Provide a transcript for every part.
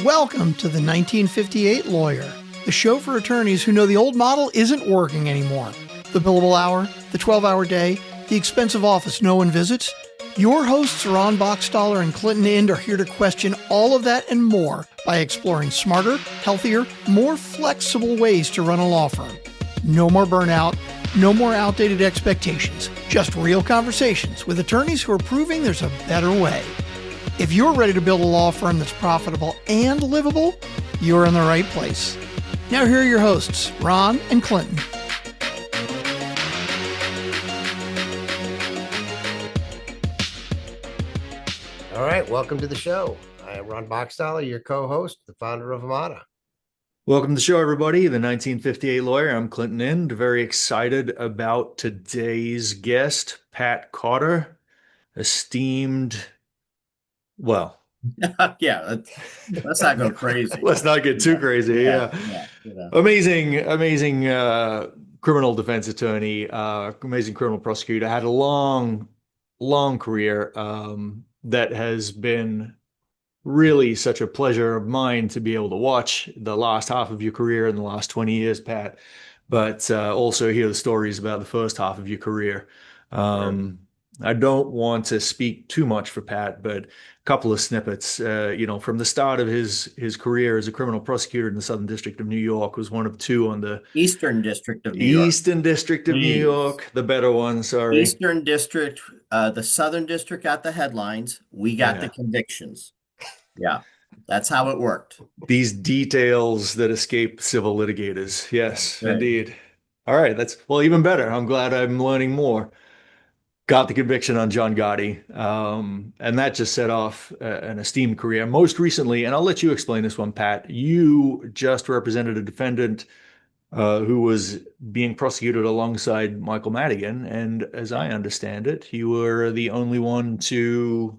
Welcome to the 1958 Lawyer, the show for attorneys who know the old model isn't working anymore. The billable hour, the 12-hour day, the expensive office no one visits. Your hosts Ron Boxtaller and Clinton Ind are here to question all of that and more by exploring smarter, healthier, more flexible ways to run a law firm. No more burnout, no more outdated expectations, just real conversations with attorneys who are proving there's a better way. If you're ready to build a law firm that's profitable and livable, you're in the right place. Now here are your hosts, Ron and Clinton. All right, welcome to the show. I am Ron Boxtaller, your co-host, the founder of Amada. Welcome to the show, everybody. The 1958 Lawyer. I'm Clinton Ind. Very excited about today's guest, Pat Cotter, esteemed. Well, yeah, let's not go crazy. Let's not get too crazy. Yeah. Amazing criminal defense attorney, amazing criminal prosecutor. Had a long career that has been really such a pleasure of mine to be able to watch the last half of your career in the last 20 years, Pat, but also hear the stories about the first half of your career. I don't want to speak too much for Pat, but a couple of snippets, from the start of his career as a criminal prosecutor in the Southern District of New York, was one of two on the Eastern District of New York. Eastern District of New York, the better one, sorry. Eastern District, the Southern District got the headlines. We got the convictions. Yeah, that's how it worked. These details that escape civil litigators. Yes, indeed. All right, that's, well, even better. I'm glad I'm learning more. Got the conviction on John Gotti, and that just set off an esteemed career. Most recently, and I'll let you explain this one, Pat, you just represented a defendant who was being prosecuted alongside Michael Madigan, and as I understand it, you were the only one to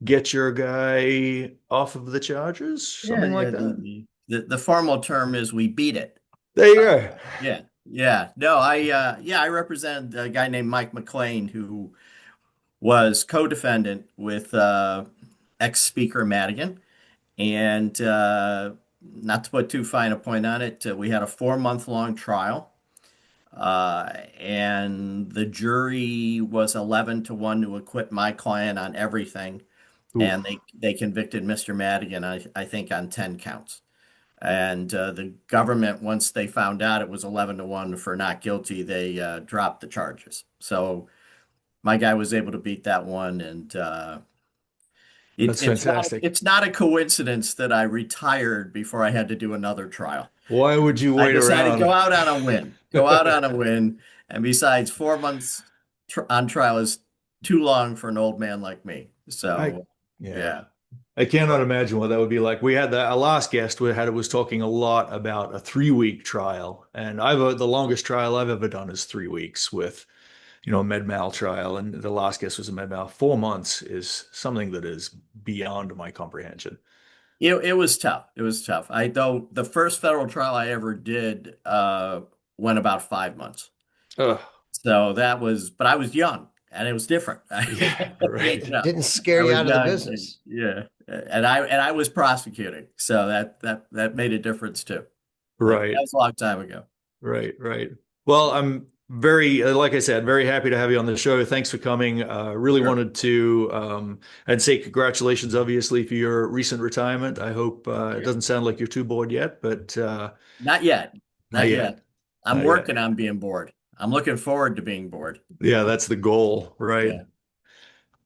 get your guy off of the charges, something like that. The formal term is we beat it. There you go. No, I represent a guy named Mike McLean, who was co-defendant with ex-Speaker Madigan. And not to put too fine a point on it, we had a 4-month-long trial. And the jury was 11-1 to acquit my client on everything. Oof. And they convicted Mr. Madigan, I think, on 10 counts. And the government, once they found out it was 11-1 for not guilty, they dropped the charges. So my guy was able to beat that one. And that's fantastic. It's not a coincidence that I retired before I had to do another trial. Why would you wait around? I decided to go out on a win. And besides, 4 months on trial is too long for an old man like me. So, yeah. I cannot imagine what that would be like. We had our last guest was talking a lot about a 3-week trial, and the longest trial I've ever done is 3 weeks with, a med mal trial, and the last guest was a med mal. 4 months is something that is beyond my comprehension. It was tough. Though the first federal trial I ever did went about 5 months. So but I was young. And it was different. Yeah, right. Didn't scare you out of the business. Yeah. And I was prosecuting. So that made a difference too. Right. That was a long time ago. Right. Well, I'm like I said, very happy to have you on the show. Thanks for coming. Really wanted to and say congratulations, obviously, for your recent retirement. I hope it doesn't sound like you're too bored yet, but not yet. Not yet. I'm working on being bored. I'm looking forward to being bored. Yeah, that's the goal, right? Yeah.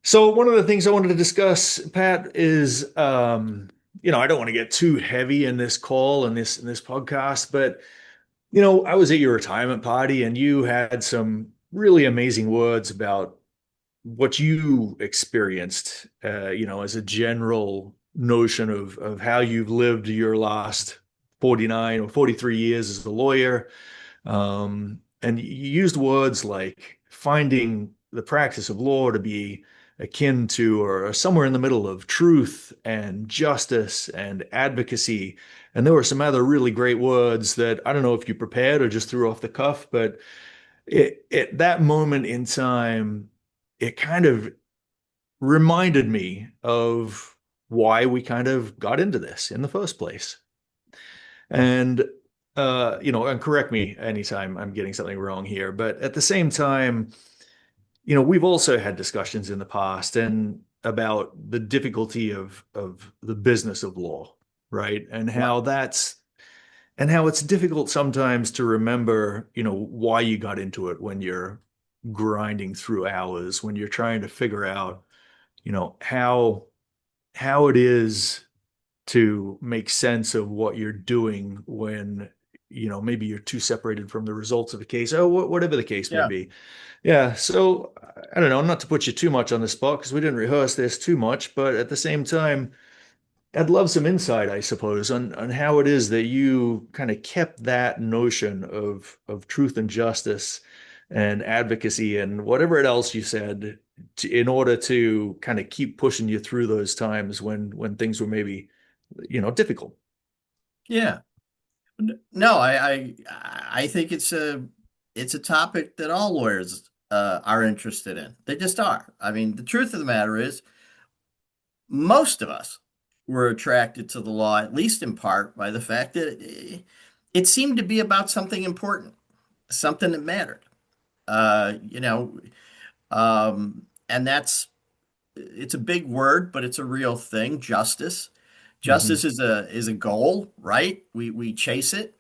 So one of the things I wanted to discuss, Pat, is, I don't want to get too heavy in this call and this podcast, but, I was at your retirement party and you had some really amazing words about what you experienced, as a general notion of how you've lived your last 49 or 43 years as a lawyer. And you used words like finding the practice of law to be akin to or somewhere in the middle of truth and justice and advocacy. And there were some other really great words that I don't know if you prepared or just threw off the cuff, but at that moment in time, it kind of reminded me of why we kind of got into this in the first place. And and correct me anytime I'm getting something wrong here, but at the same time, we've also had discussions in the past and about the difficulty of the business of law, right? And how it's difficult sometimes to remember, why you got into it when you're grinding through hours, when you're trying to figure out, how it is to make sense of what you're doing when, maybe you're too separated from the results of a case, whatever the case may Yeah. be. Yeah. So I don't know, not to put you too much on the spot because we didn't rehearse this too much, but at the same time, I'd love some insight, I suppose, on how it is that you kind of kept that notion of truth and justice and advocacy and whatever else you said in order to kind of keep pushing you through those times when things were maybe, difficult. Yeah. No, I think it's a topic that all lawyers are interested in. They just are. I mean, the truth of the matter is, most of us were attracted to the law, at least in part, by the fact that it seemed to be about something important, something that mattered. Uh, you know, and it's a big word, but it's a real thing. Justice. Hmm. Justice is a goal, right? We chase it.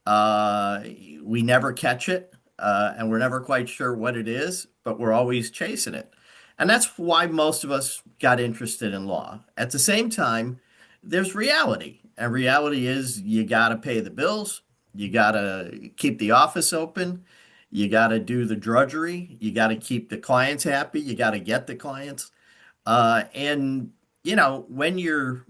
Uh, we never catch it, and we're never quite sure what it is, but we're always chasing it. And that's why most of us got interested in law. At the same time, there's reality, and reality is you got to pay the bills, you got to keep the office open, you got to do the drudgery, you got to keep the clients happy, you got to get the clients. And when you're,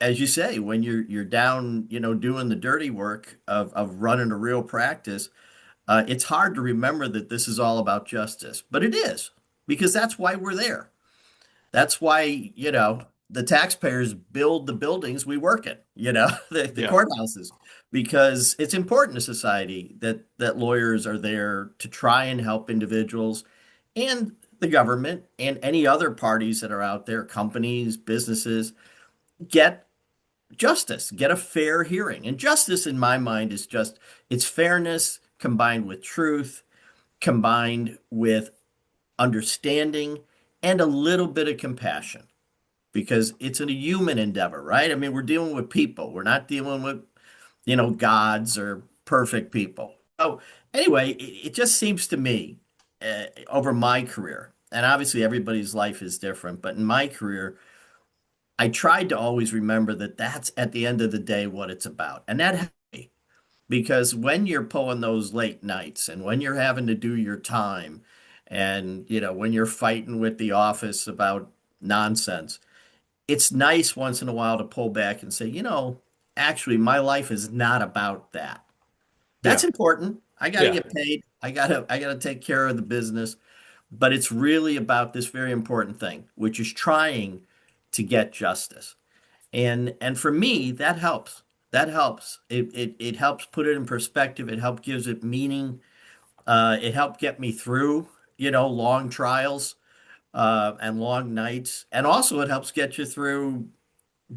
as you say, when you're down, doing the dirty work of running a real practice, it's hard to remember that this is all about justice. But it is, because that's why we're there. That's why, the taxpayers build the buildings we work in, the Yeah. courthouses, because it's important to society that lawyers are there to try and help individuals and the government and any other parties that are out there, companies, businesses, get justice, get a fair hearing. And justice, in my mind, is just it's fairness combined with truth, combined with understanding, and a little bit of compassion, because it's a human endeavor, right? I mean, we're dealing with people. We're not dealing with, gods or perfect people. So anyway, it just seems to me, over my career, and obviously everybody's life is different, but in my career, I tried to always remember that that's at the end of the day what it's about. And that helped me, because when you're pulling those late nights and when you're having to do your time and, when you're fighting with the office about nonsense, it's nice once in a while to pull back and say, actually, my life is not about that. That's Yeah. important. I got to Yeah. get paid. I got to take care of the business, but it's really about this very important thing, which is trying to get justice. And for me, that helps. That helps. It helps put it in perspective. It helps gives it meaning. It helped get me through, long trials and long nights. And also it helps get you through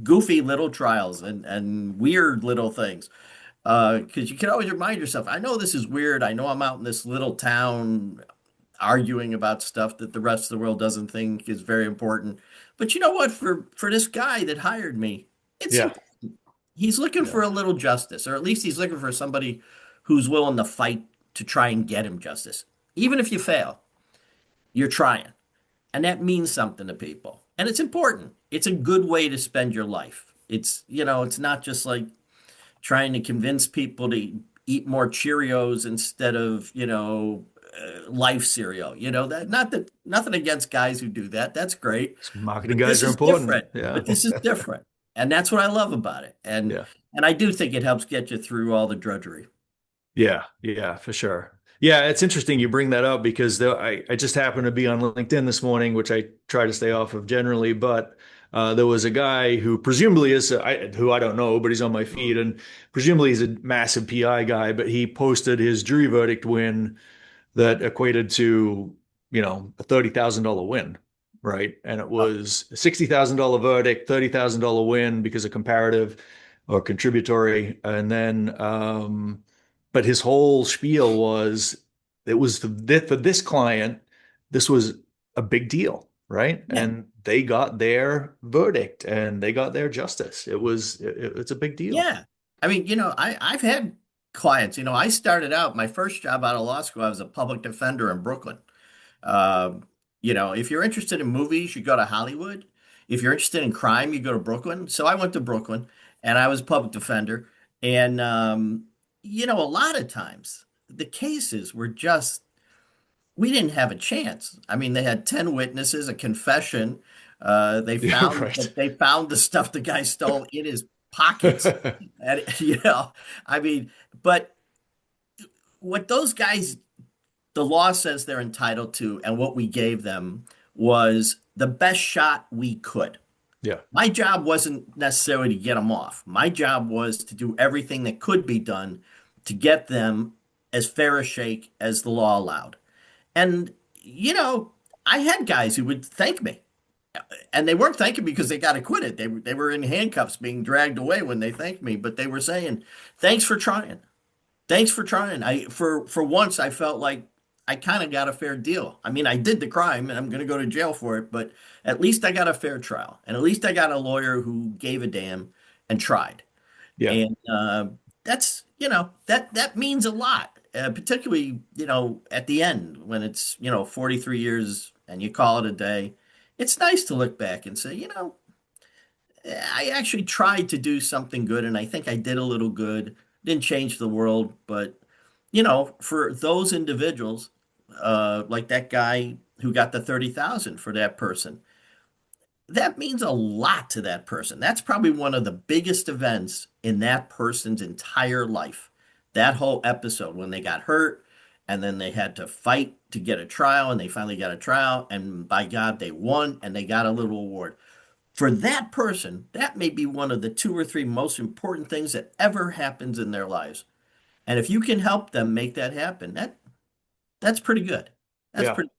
goofy little trials and weird little things. Because you can always remind yourself, I know this is weird. I know I'm out in this little town arguing about stuff that the rest of the world doesn't think is very important. But you know what? For this guy that hired me, it's Yeah. important. He's looking Yeah. for a little justice, or at least he's looking for somebody who's willing to fight to try and get him justice. Even if you fail, you're trying. And that means something to people. And it's important. It's a good way to spend your life. It's not just like trying to convince people to eat more Cheerios instead of, life cereal. That not that nothing against guys who do that. That's great. Marketing But guys this are is important. different. Yeah. But this is different. And that's what I love about it. And Yeah. and I do think it helps get you through all the drudgery. Yeah, yeah, for sure. Yeah, it's interesting you bring that up because I just happened to be on LinkedIn this morning, which I try to stay off of generally, but there was a guy who presumably is, who I don't know, but he's on my feed, and presumably he's a massive PI guy, but he posted his jury verdict win that equated to, a $30,000 win. right? And it was a $60,000 verdict, $30,000 win because of comparative or contributory. And then, but his whole spiel was it was for this client, this was a big deal, right? Yeah. And they got their verdict and they got their justice. It's a big deal. Yeah. I mean, I've had clients, I started out my first job out of law school, I was a public defender in Brooklyn. Um, if you're interested in movies, you go to Hollywood. If you're interested in crime, you go to Brooklyn. So I went to Brooklyn and I was a public defender. And, a lot of times the cases were just, we didn't have a chance. I mean, they had 10 witnesses, a confession. They Yeah, found right. that they found the stuff the guy stole in his pockets. And, I mean, but what those guys the law says they're entitled to, and what we gave them was the best shot we could. Yeah. My job wasn't necessarily to get them off. My job was to do everything that could be done to get them as fair a shake as the law allowed. And, I had guys who would thank me. And they weren't thanking me because they got acquitted. They were in handcuffs being dragged away when they thanked me, but they were saying, thanks for trying. Thanks for trying. For once I felt like I kind of got a fair deal. I mean, I did the crime and I'm going to go to jail for it, but at least I got a fair trial. And at least I got a lawyer who gave a damn and tried. Yeah. And that's, that means a lot, particularly, at the end when it's, 43 years and you call it a day. It's nice to look back and say, I actually tried to do something good and I think I did a little good. Didn't change the world, but for those individuals, like that guy who got the 30,000 for that person, that means a lot to that person. That's probably one of the biggest events in that person's entire life. That whole episode when they got hurt and then they had to fight to get a trial and they finally got a trial and by God, they won and they got a little award. For that person, that may be one of the two or three most important things that ever happens in their lives. And if you can help them make that happen, that's pretty good. That's Yeah. pretty.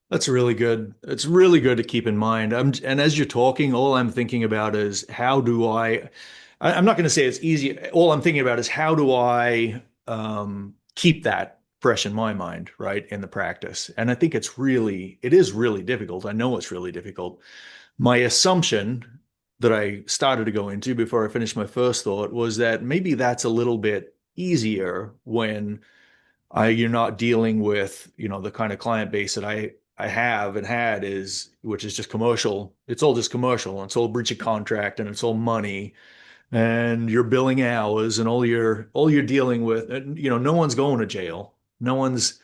That's really good. It's really good to keep in mind. And as you're talking, all I'm thinking about is how do I'm not going to say it's easy. All I'm thinking about is how do I keep that fresh in my mind, right, in the practice. And I think it is really difficult. I know it's really difficult. My assumption that I started to go into before I finished my first thought was that maybe that's a little bit easier when you're not dealing with, the kind of client base that I have and had which is just commercial. It's all just commercial. It's all breach of contract and it's all money and you're billing hours and all you're dealing with, and, no one's going to jail. No one's,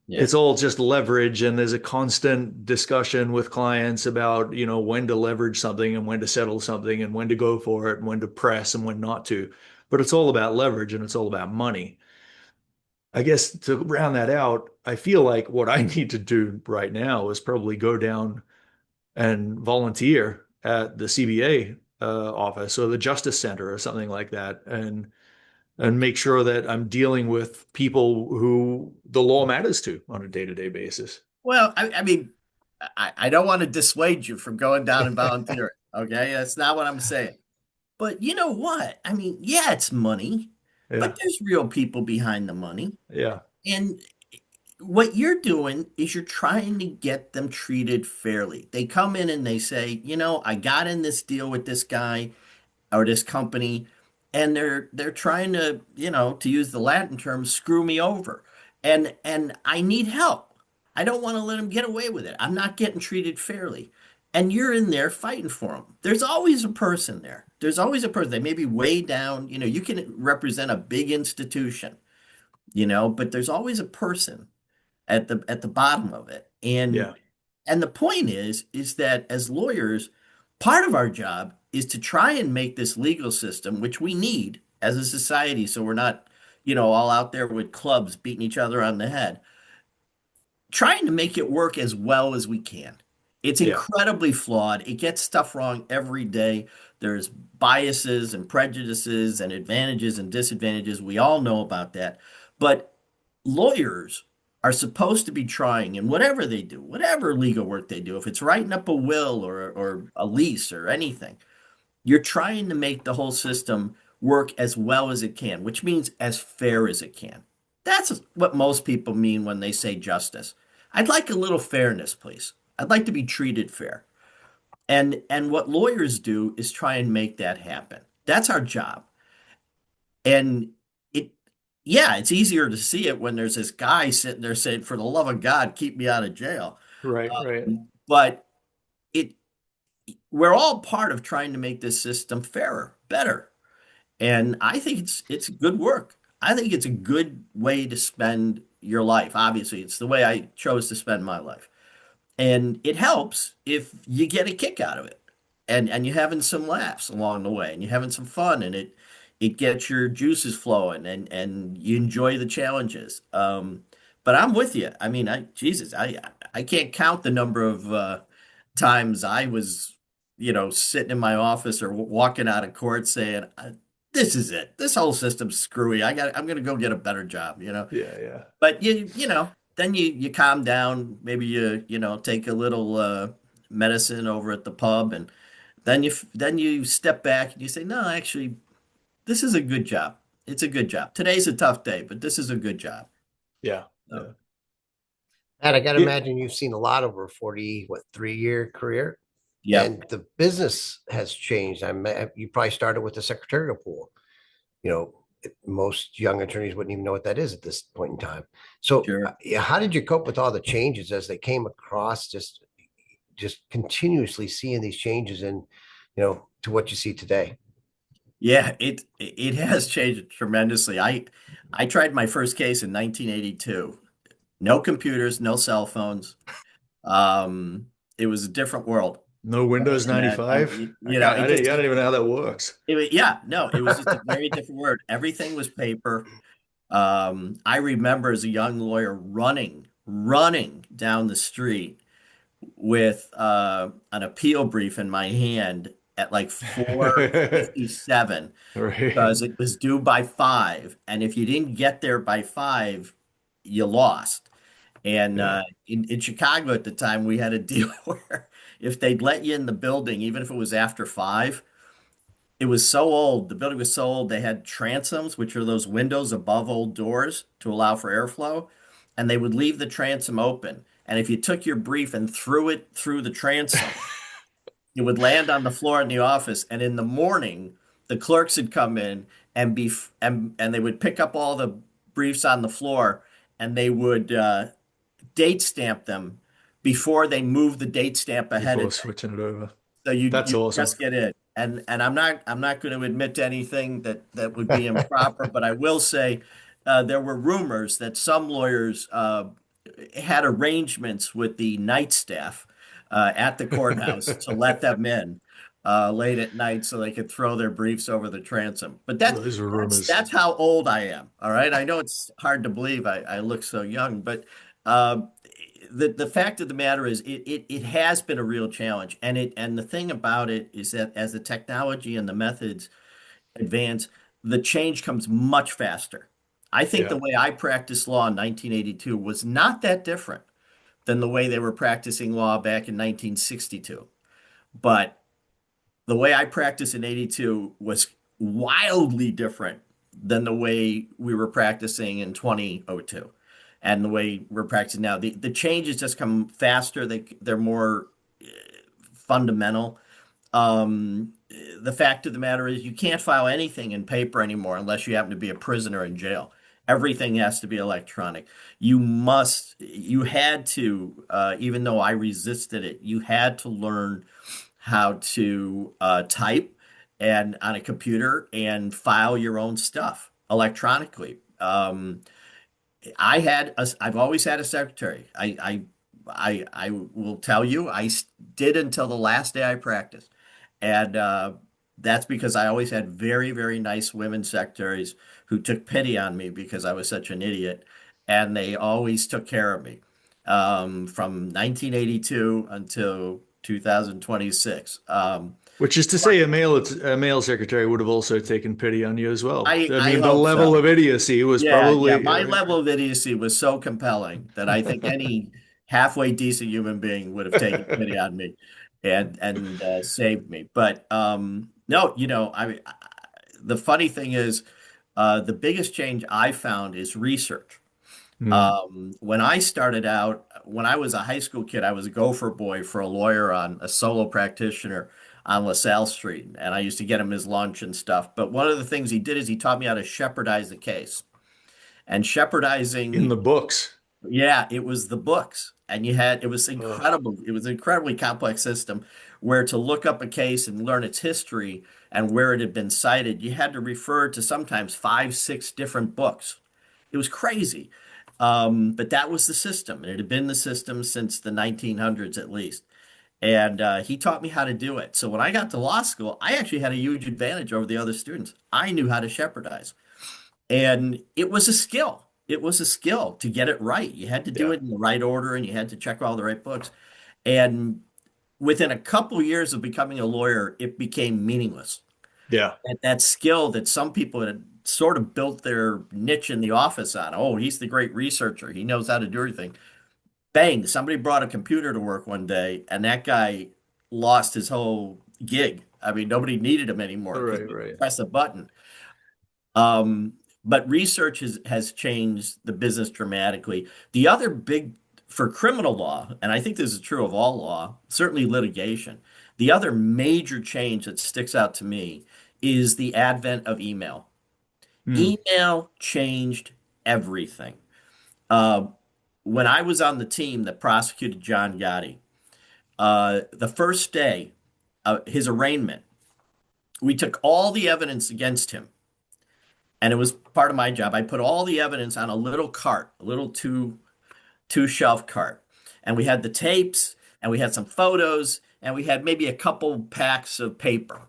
Yeah. it's all just leverage. And there's a constant discussion with clients about, when to leverage something and when to settle something and when to go for it and when to press and when not to. But it's all about leverage and it's all about money. I guess to round that out, I feel like what I need to do right now is probably go down and volunteer at the CBA office or the Justice Center or something like that, and make sure that I'm dealing with people who the law matters to on a day-to-day basis. Well, I mean, I don't want to dissuade you from going down and volunteering. Okay, that's not what I'm saying. But you know what? I mean, yeah, it's money, Yeah, but there's real people behind the money. yeah, And what you're doing is you're trying to get them treated fairly. They come in and they say, I got in this deal with this guy or this company, and they're trying to, to use the Latin term, screw me over. And I need help. I don't want to let them get away with it. I'm not getting treated fairly. And you're in there fighting for them. There's always a person there. There's always a person. They may be way down. You can represent a big institution, but there's always a person at the bottom of it. yeah, And the point is that as lawyers, part of our job is to try and make this legal system, which we need as a society, so we're not, all out there with clubs beating each other on the head, trying to make it work as well as we can. It's yeah, incredibly flawed. It gets stuff wrong every day. There's biases and prejudices and advantages and disadvantages. We all know about that. But lawyers are supposed to be trying in whatever they do, whatever legal work they do, if it's writing up a will or a lease or anything, you're trying to make the whole system work as well as it can, which means as fair as it can. That's what most people mean when they say justice. I'd like a little fairness, please. I'd like to be treated fair. And what lawyers do is try and make that happen. That's our job. And it yeah, it's easier to see it when there's this guy sitting there saying, "For the love of God, keep me out of jail." Right, right. But it we're all part of trying to make this system fairer, better. And I think it's good work. I think it's a good way to spend your life. Obviously, it's the way I chose to spend my life. And it helps if you get a kick out of it. And you're having some laughs along the way and you're having some fun and it gets your juices flowing and you enjoy the challenges. But I'm with you. I mean, I can't count the number of times I was, sitting in my office or walking out of court saying, "This is it. This whole system's screwy. I'm gonna go get a better job," Yeah, yeah. But then you calm down. Maybe you take a little medicine over at the pub, and then you step back and you say, "No, actually, this is a good job. It's a good job. Today's a tough day, but this is a good job." Yeah. So, Yeah. And I got to Yeah. imagine you've seen a lot over a 3-year career, yeah. and the business has changed. You probably started with the secretarial pool. You know, most young attorneys wouldn't even know what that is at this point in time. So, Sure. yeah, how did you cope with all the changes as they came across? Just continuously seeing these changes and to what you see today. Yeah, it has changed tremendously. I tried my first case in 1982. No computers, no cell phones. It was a different world. No Windows And, 95. it just I don't even know how that works. yeah, no, it was just a very different word. Everything was paper. I remember as a young lawyer running down the street with an appeal brief in my hand at like 4:57 Right. because it was due by 5, and if you didn't get there by 5, you lost. And Yeah. in Chicago at the time, we had a deal where if they'd let you in the building, even if it was after 5, it was so old. The building was so old, they had transoms, which are those windows above old doors to allow for airflow, and they would leave the transom open. And if you took your brief and threw it through the transom, it would land on the floor in the office. And in the morning, the clerks would come in and they would pick up all the briefs on the floor and they would date stamp them before they moved the date stamp ahead Before of time. switching it over. So you That's you awesome. just get in. And I'm not going to admit to anything that would be improper, but I will say there were rumors that some lawyers had arrangements with the night staff at the courthouse to let them in late at night so they could throw their briefs over the transom. But Those are rumors. that's how old I am. All right, I know it's hard to believe I look so young, but uh, the fact of the matter is it has been a real challenge, and the thing about it is that as the technology and the methods advance, the change comes much faster. I think the Yeah. way I practiced law in 1982 was not that different than the way they were practicing law back in 1962. But the way I practiced in 82 was wildly different than the way we were practicing in 2002 and the way we're practicing now. The changes just come faster. They're more fundamental. The fact of the matter is you can't file anything in paper anymore unless you happen to be a prisoner in jail. Everything has to be electronic. You had to, even though I resisted it, you had to learn how to type and on a computer and file your own stuff electronically. I've always had a secretary. I will tell you, did until the last day I practiced. And that's because I always had very, very nice women secretaries who took pity on me because I was such an idiot. And they always took care of me from 1982 until 2026. Which is to say, a male secretary would have also taken pity on you as well. I I mean, the hope level so. of idiocy was Yeah. probably My level of idiocy was so compelling that I think any halfway decent human being would have taken pity on me and saved me. But no, the funny thing is, the biggest change I found is research. Hmm. When I started out, when I was a high school kid, I was a gopher boy for a lawyer on a solo practitioner on LaSalle Street, and I used to get him his lunch and stuff. But one of the things he did is he taught me how to shepherdize the case. And In shepherdizing, the books. yeah, it was the books. And it was Ugh. incredible. It was an incredibly complex system where to look up a case and learn its history and where it had been cited, you had to refer to sometimes five, six different books. It was crazy. But that was the system. And it had been the system since the 1900s at least. And he taught me how to do it. So when I got to law school, I actually had a huge advantage over the other students. I knew how to shepherdize. And it was a skill. It was a skill to get it right. You had to do Yeah. it in the right order and you had to check all the right books. And within a couple years of becoming a lawyer, it became meaningless. Yeah. And that skill that some people had sort of built their niche in the office on. Oh, he's the great researcher. He knows how to do everything. Bang, somebody brought a computer to work one day and that guy lost his whole gig. I mean, nobody needed him anymore because Right, you right. press a button. Um, but research has changed the business dramatically. The other big for criminal law, and I think this is true of all law, certainly litigation, the other major change that sticks out to me is the advent of email. Hmm. Email changed everything. Uh, when I was on the team that prosecuted John Gotti, the first day, his arraignment, we took all the evidence against him and it was part of my job. I put all the evidence on a little cart, a little two shelf cart, and we had the tapes, and we had some photos, and we had maybe a couple packs of paper.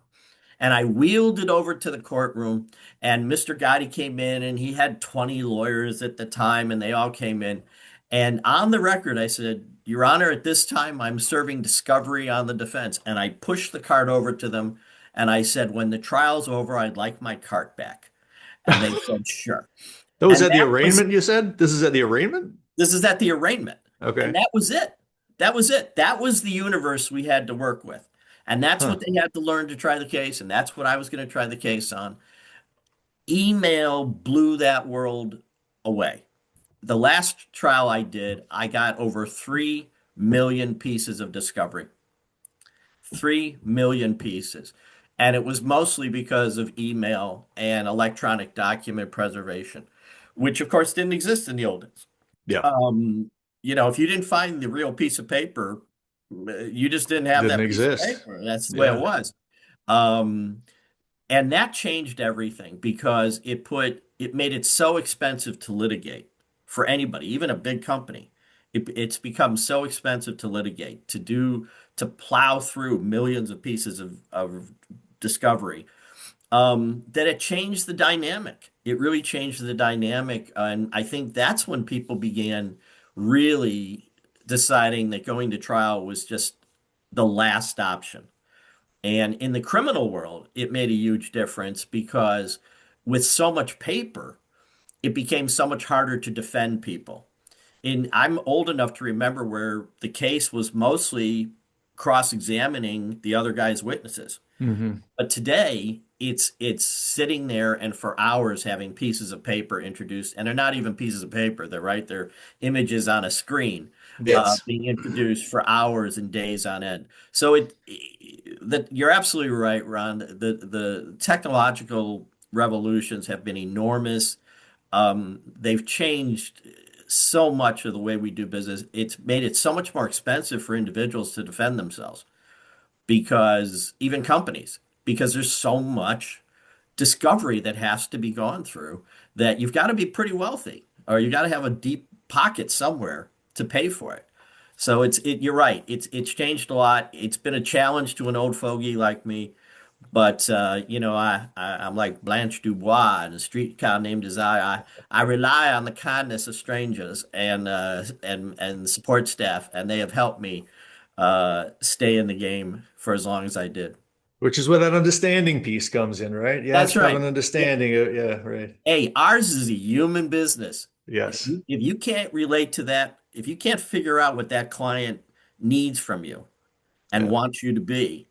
And I wheeled it over to the courtroom, and Mr. Gotti came in, and he had 20 lawyers at the time, and they all came in. And on the record, I said, Your Honor, at this time, I'm serving discovery on the defense. And I pushed the cart over to them, and I said, When the trial's over, I'd like my cart back. And they said, sure. That was And at the that was, arraignment, you said? This is at the arraignment? this is at the arraignment. And Okay. that was it. That was it. That was the universe we had to work with. And that's Huh. what they had to learn to try the case. And that's what I was going to try the case on. Email blew that world away. The last trial I did, I got over 3 million pieces of discovery. 3 million pieces. And it was mostly because of email and electronic document preservation, which of course didn't exist in the old days. Yeah. Um, if you didn't find the real piece of paper, you just didn't have Didn't that piece of exist. paper. That's the way it Yeah. was. Um, and that changed everything because it made it so expensive to litigate for anybody, even a big company. It's become so expensive to litigate, to plow through millions of pieces of discovery, that it changed the dynamic. It really changed the dynamic. And I think that's when people began really deciding that going to trial was just the last option. And in the criminal world, it made a huge difference because with so much paper, it became so much harder to defend people. And I'm old enough to remember where the case was mostly cross-examining the other guy's witnesses. Hmm. But today, it's sitting there and for hours having pieces of paper introduced, and they're not even pieces of paper. They're images on a screen, Yes. being introduced for hours and days on end. So that you're absolutely right, Ron. The technological revolutions have been enormous. They've changed so much of the way we do business. It's made it so much more expensive for individuals to defend themselves because even companies, because there's so much discovery that has to be gone through that you've got to be pretty wealthy or you got to have a deep pocket somewhere to pay for it. So you're right. It's changed a lot. It's been a challenge to an old fogey like me, but I'm like Blanche Dubois in a streetcar named Desire. I rely on the kindness of strangers and support staff, and they have helped me stay in the game for as long as I did. Which is where that understanding piece comes in, right? You have That's to have right. an Yeah. understanding. Yeah, right. Hey, ours is a human business. Yes. If you can't relate to that, if you can't figure out what that client needs from you and Yeah. wants you to be,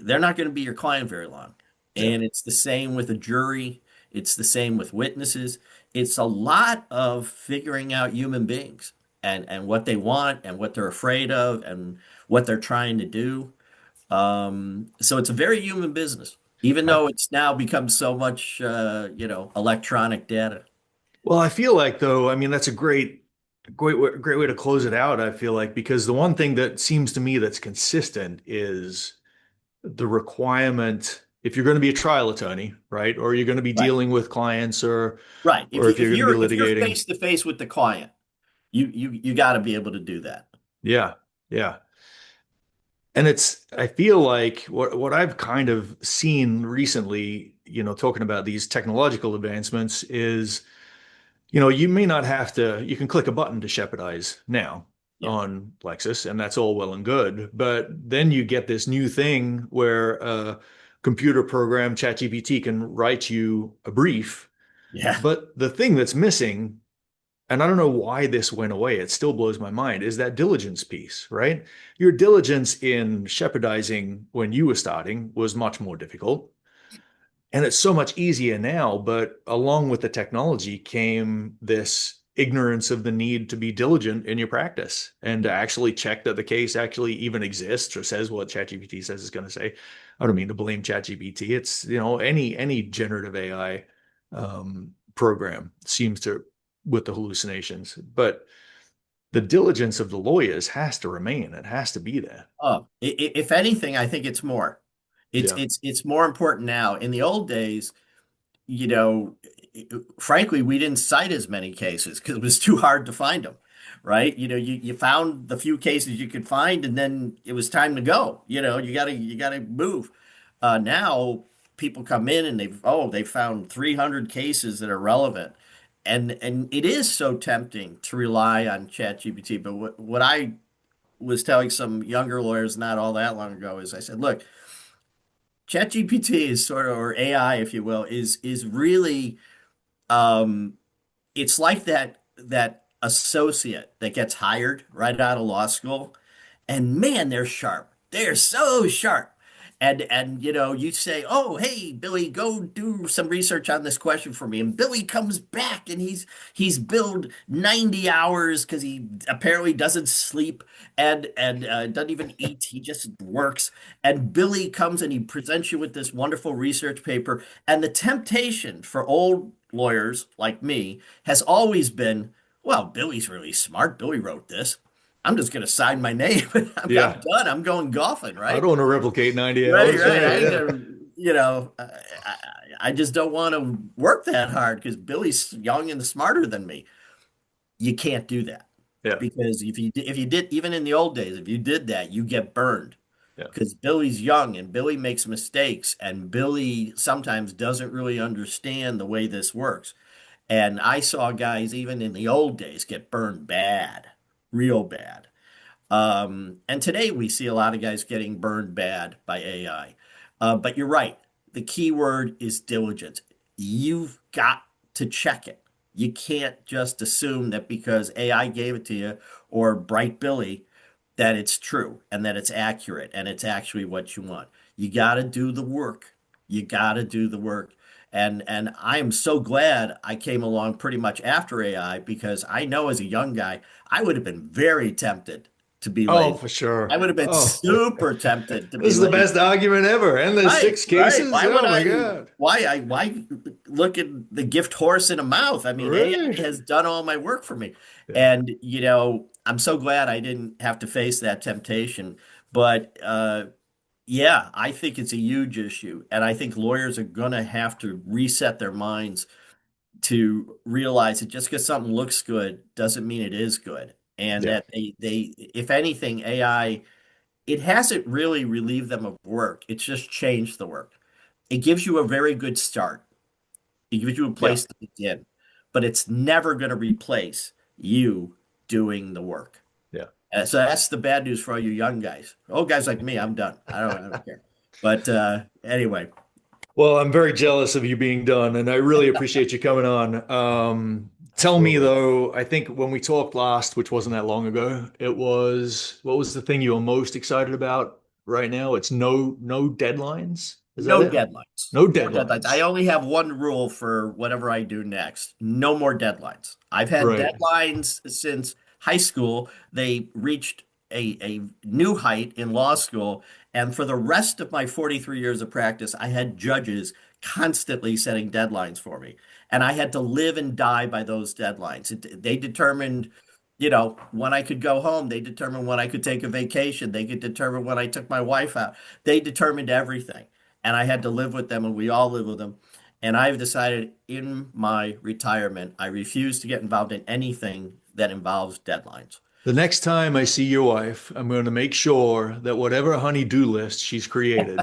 they're not going to be your client very long. Yeah. And it's the same with a jury. It's the same with witnesses. It's a lot of figuring out human beings and what they want and what they're afraid of and what they're trying to do. So it's a very human business, even I, though it's now become so much, electronic data. well, I feel like though, I mean, that's a great way to close it out. I feel like because the one thing that seems to me that's consistent is the requirement if you're going to be a trial attorney, right? Or you're going to be Right. dealing with clients Right. If or you if you're going to be if you're litigating. face to face with the client, you got to be able to do that. Yeah. Yeah. And I feel like what I've kind of seen recently, talking about these technological advancements is, you may not have to, you can click a button to shepherdize now Yeah. on Lexus, and that's all well and good. But then you get this new thing where a computer program, ChatGPT, can write you a brief. Yeah. But the thing that's missing, and I don't know why this went away, it still blows my mind, is that diligence piece, right? Your diligence in shepherdizing when you were starting was much more difficult. And it's so much easier now, but along with the technology came this ignorance of the need to be diligent in your practice and to actually check that the case actually even exists or says what ChatGPT says it's going to say. I don't mean to blame ChatGPT. It's, any generative AI program seems to with the hallucinations, but the diligence of the lawyers has to remain. It has to be there. Oh, if anything, I think it's more. Yeah. It's more important now. In the old days, you know, frankly, we didn't cite as many cases because it was too hard to find them, right? You found the few cases you could find, and then it was time to go. You gotta move. Now people come in and they found 300 cases that are relevant, and it is so tempting to rely on ChatGPT. But what I was telling some younger lawyers not all that long ago is I said, look, ChatGPT is sort of, or AI, if you will, is really um, it's like that associate that gets hired right out of law school, and man, they're sharp. They're so sharp. And you say, "Oh, hey, Billy, go do some research on this question for me." And Billy comes back and he's billed 90 hours because he apparently doesn't sleep and doesn't even eat. He just works. And Billy comes and he presents you with this wonderful research paper. And the temptation for old lawyers like me has always been, well, Billy's really smart. Billy wrote this. I'm just going to sign my name. I'm Yeah. done. I'm going golfing, I right? don't want to replicate 90 Right, hours. right. I Right. ain't Yeah. gonna, I just don't want to work that hard because Billy's young and smarter than me. You can't do that Yeah. because if you did, even in the old days, if you did that, you get burned Yeah. because Billy's young and Billy makes mistakes and Billy sometimes doesn't really understand the way this works. And I saw guys even in the old days get burned bad, real bad. And today we see a lot of guys getting burned bad by AI. But you're right. The key word is diligence. You've got to check it. You can't just assume that because AI gave it to you or Bright Billy that it's true and that it's accurate and it's actually what you want. You got to do the work. You got to do the work. And I am so glad I came along pretty much after AI because I know as a young guy, I would have been very tempted to be Oh, lazy. for I sure. would have been Oh, super tempted to this be is the lazy. best argument ever. And there's Right, six right. cases. Why would Oh my I? God. Why look at the gift horse in a mouth? I mean, AI Right. has done all my work for me, Yeah. and I'm so glad I didn't have to face that temptation. But yeah, I think it's a huge issue, and I think lawyers are gonna have to reset their minds to realize that just because something looks good doesn't mean it is good, and Yeah. that if anything, AI it hasn't really relieved them of work. It's just changed the work. It gives you a very good start. It gives you a Yeah. place to begin, but it's never going to replace you doing the work. Yeah. So that's the bad news for all you young guys. Old guys like me, I'm done. I don't care. But anyway, Well, I'm very jealous of you being done, and I really appreciate you coming on. Tell me though, I think when we talked last, which wasn't that long ago, what was the thing you were most excited about right now? It's no deadlines. Is that no it? deadlines. No No deadlines. I deadlines. only have one rule for whatever I do next. No more deadlines. I've had Right. deadlines since high school. They reached a new height in law school. And for the rest of my 43 years of practice, I had judges constantly setting deadlines for me. And I had to live and die by those deadlines. They determined, when I could go home. They determined when I could take a vacation. They could determine when I took my wife out. They determined everything, and I had to live with them, and we all live with them. And I've decided in my retirement, I refuse to get involved in anything that involves deadlines. The next time I see your wife, I'm going to make sure that whatever honey-do list she's created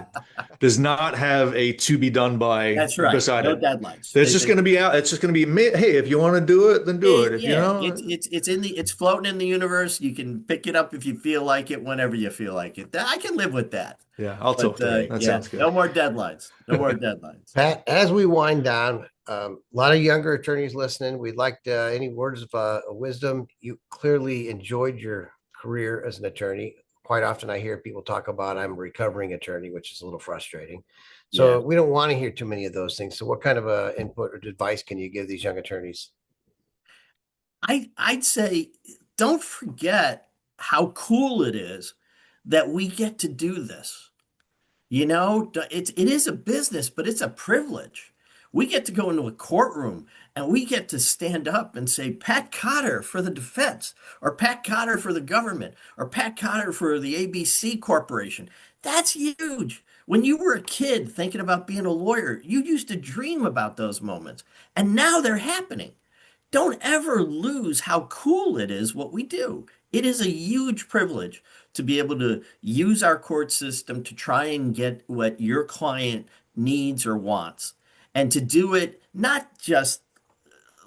does not have a to be done by That's right. beside No it. deadlines. It's just going to be out. It's just going to be, hey, if you want to do it, then do it. If you Yeah, know, it's floating in the universe. You can pick it up if you feel like it, whenever you feel like it. I can live with that. yeah, I'll But talk to her. That yeah, sounds good. no more deadlines. No more deadlines. Pat, as we wind down, a lot of younger attorneys listening. We'd like any words of wisdom. You clearly enjoyed your career as an attorney. Quite often I hear people talk about I'm a recovering attorney, which is a little frustrating. So Yeah. we don't want to hear too many of those things. So what kind of input or advice can you give these young attorneys? I'd say don't forget how cool it is that we get to do this. It is a business, but it's a privilege. We get to go into a courtroom and we get to stand up and say, Pat Cotter for the defense, or Pat Cotter for the government, or Pat Cotter for the ABC Corporation. That's huge. When you were a kid thinking about being a lawyer, you used to dream about those moments, and now they're happening. Don't ever lose how cool it is what we do. It is a huge privilege to be able to use our court system to try and get what your client needs or wants, and to do it not just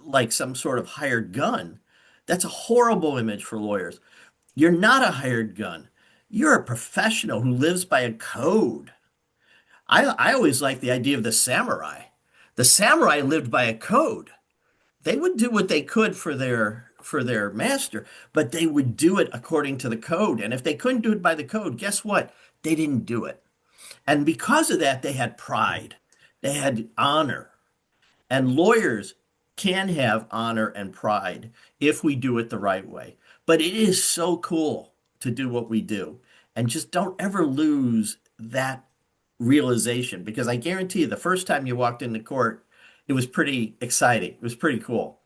like some sort of hired gun. That's a horrible image for lawyers. You're not a hired gun. You're a professional who lives by a code. I always like the idea of the samurai. The samurai lived by a code. They would do what they could for their master, but they would do it according to the code. And if they couldn't do it by the code, guess what? They didn't do it. And because of that, they had pride. They had honor. And lawyers can have honor and pride if we do it the right way. But it is so cool to do what we do. And just don't ever lose that realization, because I guarantee you the first time you walked into court, it was pretty exciting. It was pretty cool.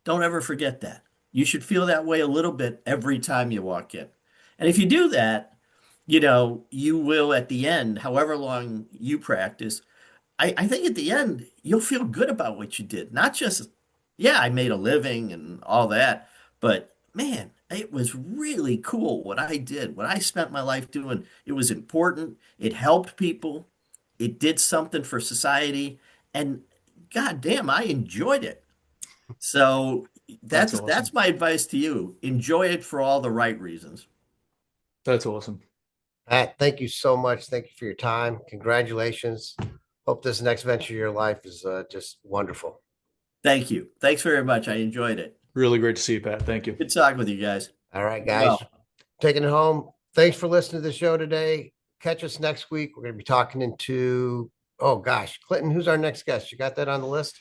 Don't ever forget that. You should feel that way a little bit every time you walk in. And if you do that, you will at the end, however long you practice, I think at the end, you'll feel good about what you did. Not just, yeah, I made a living and all that, but man, it was really cool what I did, what I spent my life doing. It was important. It helped people. It did something for society. And God damn, I enjoyed it. So That's awesome. that's my advice to you. Enjoy it for all the right reasons. That's awesome. Pat, thank you so much. Thank you for your time. Congratulations. Hope this next venture of your life is just wonderful. Thank you. Thanks very much. I enjoyed it. Really great to see you, Pat. Thank you. Good talking with you guys. All right, guys. Well. Taking it home. Thanks for listening to the show today. Catch us next week. We're going to be talking oh gosh, Clinton, who's our next guest? You got that on the list?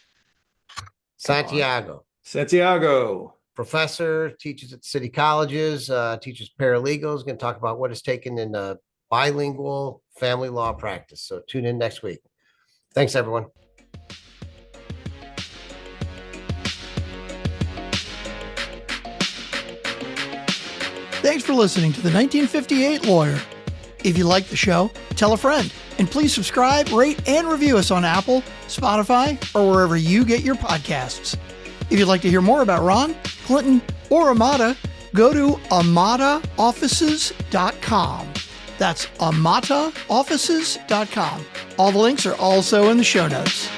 Santiago. Santiago. Professor, teaches at city colleges, teaches paralegals, going to talk about what is taken in bilingual family law practice. So tune in next week. Thanks, everyone. Thanks for listening to the 1958 Lawyer. If you like the show, tell a friend, and please subscribe, rate, and review us on Apple, Spotify, or wherever you get your podcasts. If you'd like to hear more about Ron, Clinton, or Amata, go to amataoffices.com. That's amataoffices.com. All the links are also in the show notes.